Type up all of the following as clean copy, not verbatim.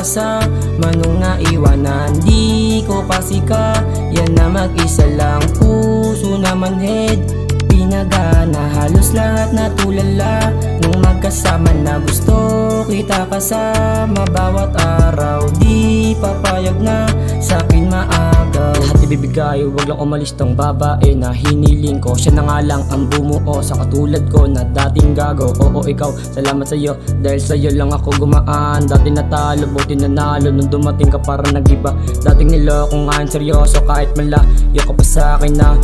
kasama nung naiwanan. Di ko kasi kaya na mag-isa lang, puso na manhid pinagana. Halos lahat na tulala nung magkasama na. Gusto kita kasama bawat araw, di papayag na sa'kin maagaw. Lahat ibibigay, wag lang umalis tong babae na hiniling ko. Siya na nga lang ang bumuo sa katulad ko na dating gago. Oo ikaw, salamat sa'yo, dahil sa'yo lang ako gumaan. Dati natalo, buti nanalo, nung dumating ka para nag-iba. Dating niloko nga ang seryoso, kahit malayo ka pa sa'kin na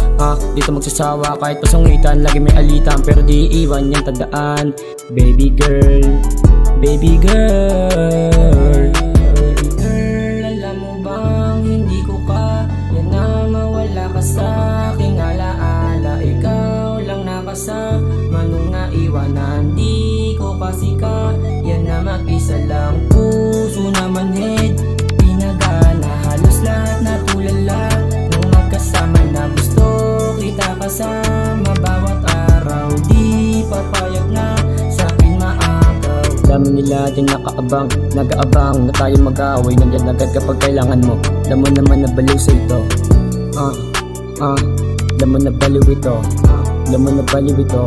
dito magsasawa. Kahit pasungitan, lagi may alitan, pero di iwan yung tandaan. Baby girl, baby girl, baby girl, alam mo bang hindi ko kaya na mawala ka sa aking alaala. Ikaw lang nakasama nung naiwanan. Di ko kasi kaya na mag-isa lang, puso na manhid pinagana. Halos lahat na tulala nung magkasama na. Gusto kita kasama bawat araw, di papayag na sa'kin maagaw. Dami nila din nakaabang, nag-aabang na tayo mag-away. Nandiyan agad kapag kailangan mo. Alam mo naman na baliw sa ito. Alam mo na baliw ito. Alam mo na baliw ito.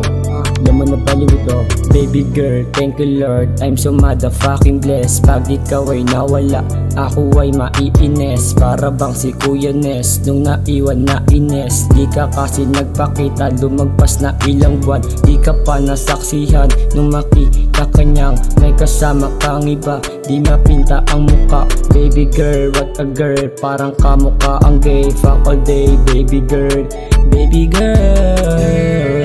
Alam mo na baliw ito. Baby girl, thank you Lord, I'm so motherfucking blessed. Pag ikaw ay nawala, ako ay maiines. Para bang si Kuya Ness nung naiwan na ines. Di ka kasi nagpakita, lumagpas na ilang buwan. Di ka pa nasaksihan nung makita kanyang may kasama kang iba. Di mapinta ang muka, baby girl, what a girl. Parang kamukha ang gay, fuck all day, baby girl, baby girl.